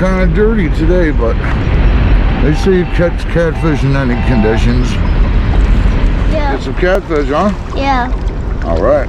kind of dirty today, but they say you catch catfish in any conditions. Yeah. Get some catfish, huh? Yeah. All right.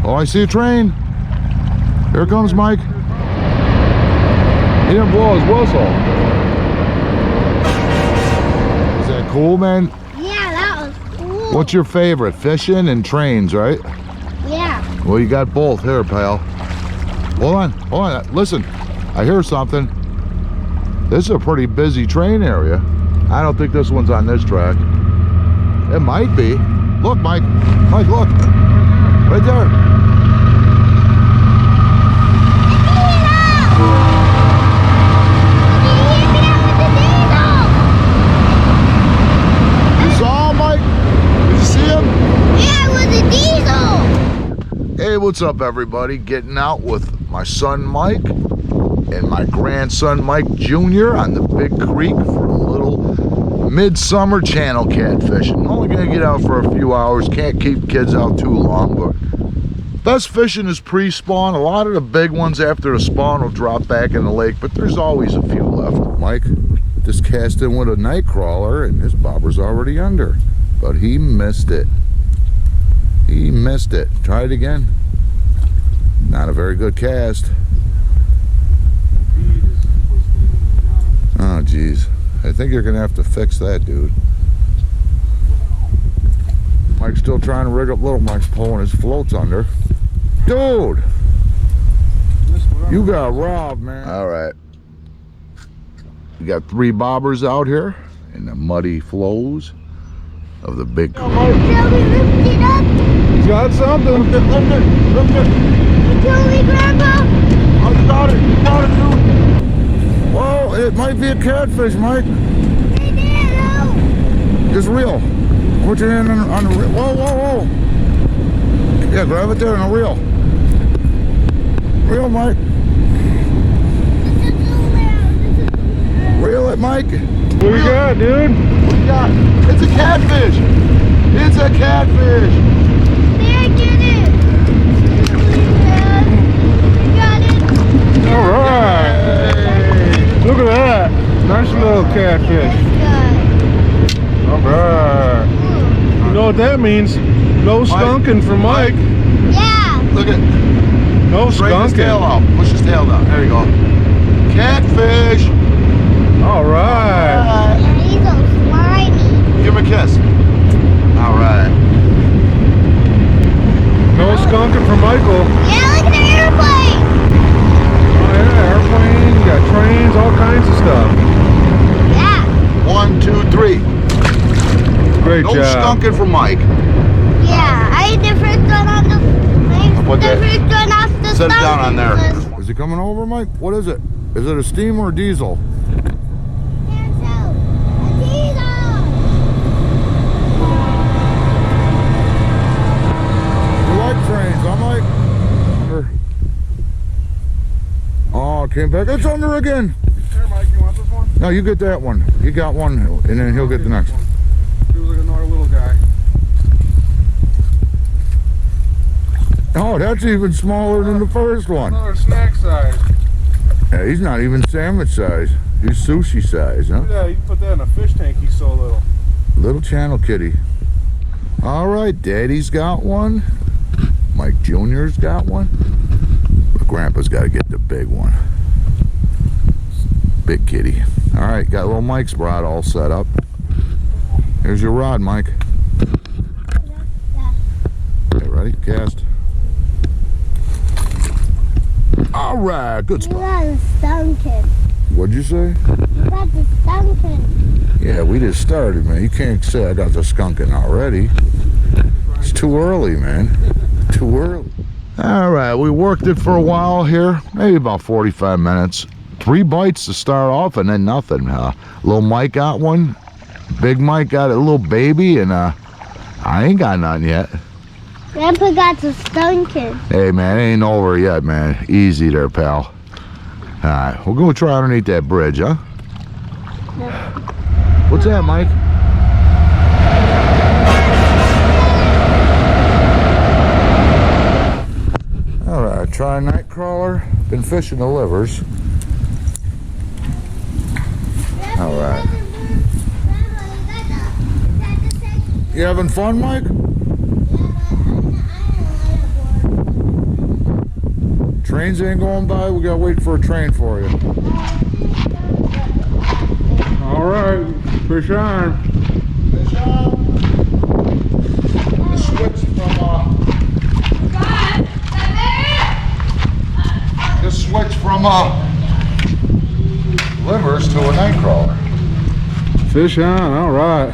Oh, I see a train. Here comes Mike. He didn't blow his whistle. Is that cool, man? Yeah, that was cool. What's your favorite? Fishing and trains, right? Yeah. Well, you got both here, pal. Hold on. Listen, I hear something. This is a pretty busy train area. I don't think this one's on this track. It might be. Look, Mike. Mike, look. Right there. Hey, what's up, everybody? Getting out with my son Mike and my grandson Mike Jr. on the big creek for a little midsummer channel catfishing. Only gonna get out for a few hours, can't keep kids out too long, but best fishing is pre-spawn. A lot of the big ones after the spawn will drop back in the lake, but there's always a few left. Mike just cast in with a night crawler and his bobber's already under, but he missed it. He missed it. Try it again. Not a very good cast. Oh, geez. I think you're going to have to fix that, dude. Mike's still trying to rig up little Mike's pulling his floats under. Dude! You got robbed, man. All right. We got 3 bobbers out here in the muddy flows of the big creek. He's got something. Lift it. You killed me, Grandpa? Oh, you got it, dude. Whoa, it might be a catfish, Mike. I didn't know. Just reel. Put your hand on the reel. Whoa. Yeah, grab it there on the reel. Reel, Mike. Reel it, Mike. What you got, dude? What you got? It's a catfish. It's a catfish. There, get it. You got it. All right. Hey. Look at that. Nice little catfish. All right. You know what that means? No skunkin for Mike. Yeah. Look at. No Straighten his tail skunkin. out. Push his tail down. There you go. Catfish. All right. Yeah, he's so slimy. Give him a kiss. All right. No skunkin for Michael. Yeah, look at the airplane. Oh yeah, airplanes, you got trains, all kinds of stuff. Yeah. 1, 2, 3. Great No job. skunkin' for Mike. Yeah, I had the first one on the. Put that- first one off the Set it down on there. stump. Is he coming over, Mike? What is it? Is it a steam or a diesel? Oh, it came back. It's under again. Here, Mike, you want this one? No, you get that one. He got one, and then he'll get the next. He was like another little guy. Oh, that's even smaller than the first one. Another snack size. Yeah, he's not even sandwich size. He's sushi size, huh? Yeah, you can put that in a fish tank. He's so little. Little channel kitty. All right, Daddy's got one. Mike Jr.'s got one. But Grandpa's got to get the big one. Big kitty. All right, got little Mike's rod all set up. Here's your rod, Mike. Okay, ready? Cast. All right, good You spot. got a skunkin. What'd you say? You got the skunkin. Yeah, we just started, man. You can't say I got the skunkin' already. It's too early, man. Too early. All right, we worked it for a while here, maybe about 45 minutes. 3 bites to start off and then nothing. Little Mike got one. Big Mike got a little baby, and I ain't got nothing yet. Grandpa got the skunkin. Hey, man, it ain't over yet, man. Easy there, pal. All right, we're going to try underneath that bridge, huh? What's that, Mike? All right, try a night crawler. Been fishing the livers. All right. You having fun, Mike? Trains ain't going by. We gotta wait for a train for you. All right, fish on. Fish on. The switch from livers to a night crawler. Fish on. All right.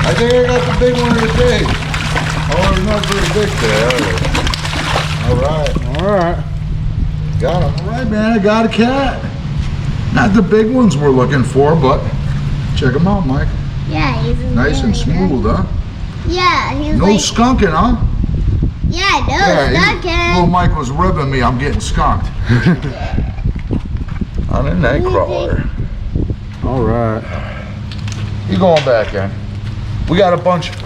I think I got the big one of the day. Oh, they're not very big today, are they? All right. All right. Got him. All right, man. I got a cat. Not the big ones we're looking for, but check him out, Mike. Yeah, he's Nice and smooth, huh? Yeah, he's No like, skunking, huh? yeah, no skunkin'. Little Mike was ribbing me. I'm getting skunked. On a night crawler. All right. You going back in? We got a bunch of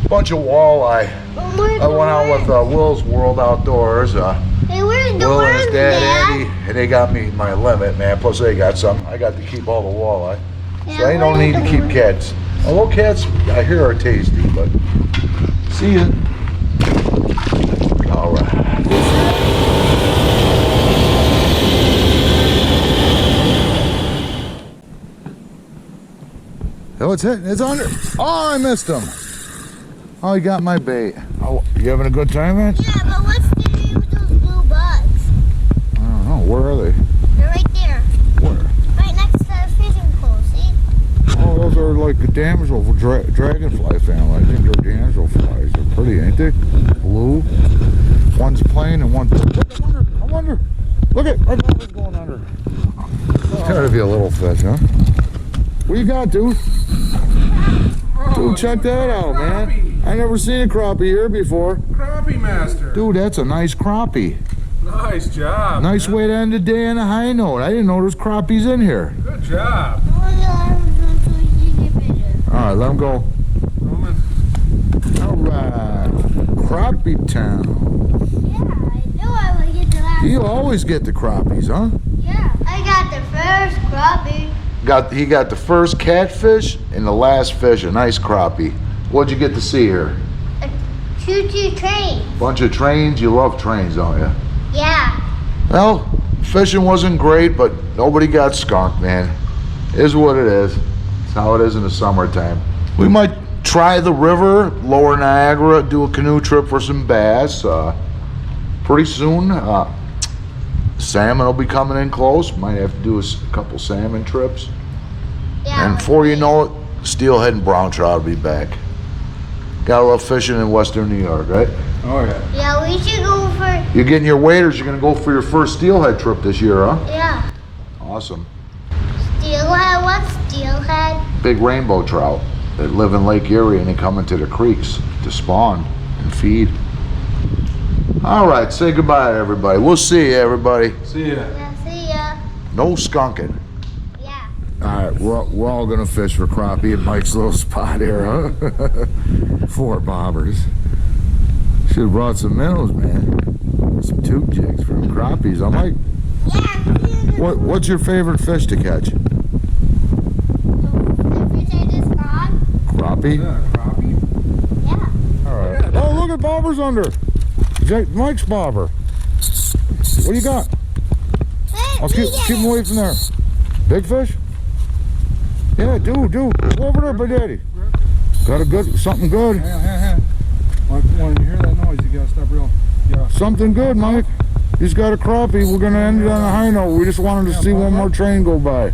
walleye. I went out with Will's World Outdoors. Hey, where's the Will and his worms, dad Dad? Andy, and they got me my limit, man. Plus they got some. I got to keep all the walleye, Yeah, so I don't where's need to the keep worms? cats. Although cats, I hear are tasty, but see ya. All right. Oh, it's hitting. It's under. Oh, I missed him. Oh, he got my bait. Oh, you having a good time, man? Yeah, but what's the name of those blue bugs? I don't know. Where are they? They're right there. Where? Right next to the fishing pole, see? Oh, those are like the dragonfly family. I think they're damselflies. They're pretty, ain't they? Blue. One's plain and one's... Look, I'm under. Look at my brother's going under. It's gotta be a little fish, huh? What you got, dude? Dude, check that out, man. I never seen a crappie here before. Crappie master. Dude, that's a nice crappie. Nice job. Nice way to end the day on a high note. I didn't know there was crappies in here. Good job. All right, let them go. Roman. All right, crappie town. Yeah, I knew I would get the last You always get the crappies, huh? Yeah, I got the first crappie. He got the first catfish and the last fish, a nice crappie. What'd you get to see here? A choo-choo train. Bunch of trains. You love trains, don't you? Yeah. Well, fishing wasn't great, but nobody got skunked, man. It is what it is. It's how it is in the summertime. We might try the river, Lower Niagara, do a canoe trip for some bass. Pretty soon, salmon will be coming in close. Might have to do a couple salmon trips. Yeah. And before you know it, steelhead and brown trout will be back. Gotta love fishing in Western New York, right? Oh yeah. Yeah, we should go for. You're getting your waders. You're gonna go for your first steelhead trip this year, huh? Yeah. Awesome. Steelhead? What's steelhead? Big rainbow trout that live in Lake Erie and they come into the creeks to spawn and feed. All right, say goodbye to everybody. We'll see you, everybody. See ya. Yeah, see ya. No skunking. Yeah. All right, we're all gonna fish for crappie at Mike's little spot here, huh? 4 bobbers. Should have brought some minnows, man. Some tube jigs for them crappies. I'm like, Yeah. what's your favorite fish to catch? The fish I just caught? Crappie? Yeah, crappie. Yeah. All right. Oh, look at bobber's under. Is that Mike's bobber? What do you got? I'll keep him away from there. Big fish? Yeah, do. Go over there, by Daddy. Got a good, something good. Yeah. When you hear that noise, you gotta stop real. Yeah. Something good, Mike. He's got a crappie. We're gonna end it on a high note. We just wanted to see one more train go by.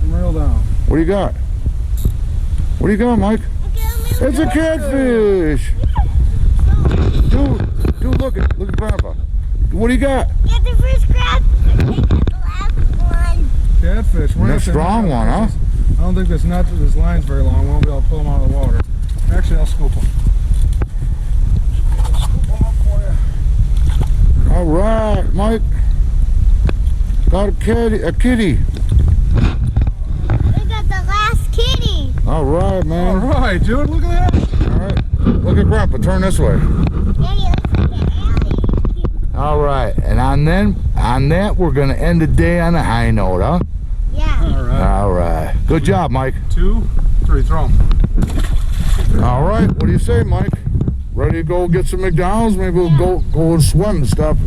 Reel down. What do you got? What do you got, Mike? It's a catfish. Dude, look at Grandpa. What do you got? Get the first crab. The last one. Catfish. A strong one, huh? I don't think this line's very long. We won't be able to pull them out of the water. Actually, I'll scoop them. Scoop them up for you. All right, Mike. Got a kitty. We got the last kitty. All right, man. All right, dude. Look at that. All right. Look at Grandpa. Turn this way. Daddy, looks like an alley. All right, and on that, we're gonna end the day on a high note, huh? Yeah. All right. All right. Good job, Mike. 2, 3, throw them. All right. What do you say, Mike? Ready to go get some McDonald's? Maybe we'll go and swim and stop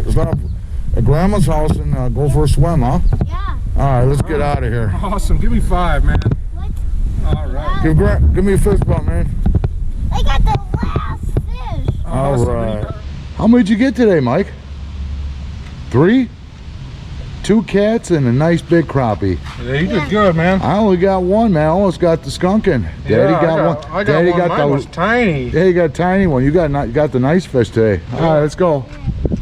at Grandma's house and go for a swim, huh? Yeah. All right. Let's get out of here. Awesome. Give me 5, man. What? All right. Give me a fist bump, man. I got the last fish. All Awesome. right. How many did you get today, Mike? 3? 2 cats and a nice big crappie. Yeah, you did good, man. I only got 1, man. I almost got the skunkin. Daddy got one. I got Daddy one. got Mine was tiny. Yeah, you got a tiny one. You got the nice fish today. All right, let's go.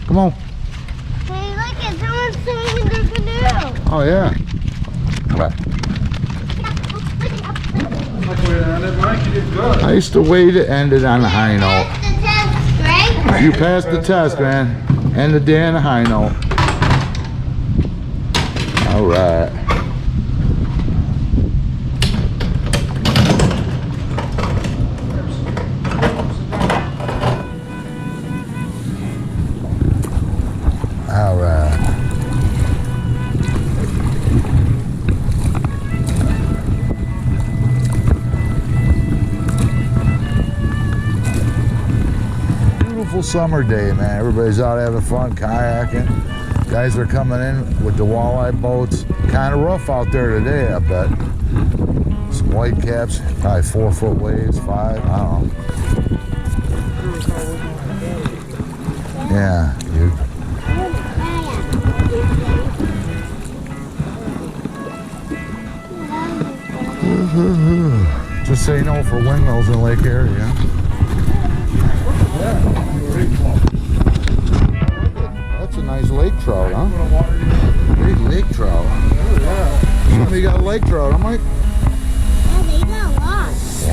Come on. Hey, look at someone's swimming in their canoe. Oh yeah. Right. Like the way it ended, Mike. You did good. I used to wait to end it on a high note. That's the test, right? You passed the test, man. End the day on a high note. All right. All right. Beautiful summer day, man. Everybody's out having fun, kayaking. Guys are coming in with the walleye boats. Kind of rough out there today, I bet. Some white caps, probably 4-foot waves, 5, I don't know. Yeah, dude. Just say no for windmills in Lake Area. That's a nice lake trout, huh? Big lake trout. Somebody got a lake trout, huh, Mike? Oh, they got lost.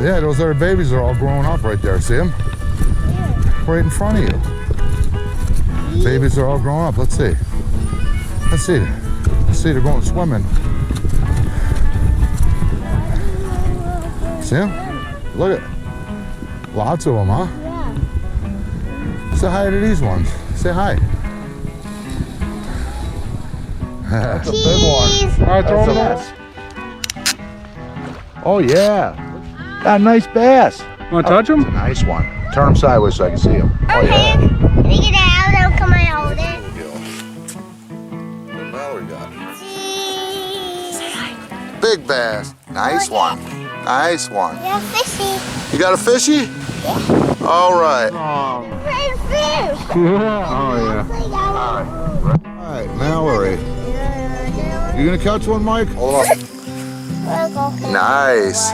Yeah, those other babies are all growing up right there. See them? Right in front of you. Babies are all growing up. Let's see. Let's see. Let's see. They're going swimming. See them? Look at. Lots of them, huh? Yeah. Say hi to these ones. Say hi. That's a big one. All right, throw That's them a- Oh yeah. Got a nice bass. Want to touch them? That's a nice one. Turn them sideways so I can see them. Oh Okay. yeah. Can you get it out? Then come and hold it. What Mallory got? Big bass. Nice one. Nice one. Yeah, fishy. You got a fishy? Yeah. All right. Red fish. Oh, yeah. All right, Mallory. You gonna catch one, Mike? Hold on. Nice.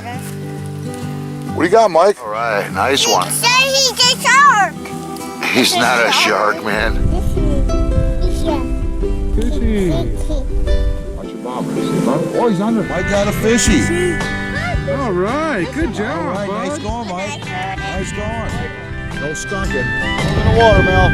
What do you got, Mike? All right, nice one. He said he's a shark. He's not a shark, man. Fishy. Watch your bobber. Oh, he's under. Mike got a fishy. All right. Good All job, right, nice bud. going, Mike. Nice going. No skunking. In the water, Mel.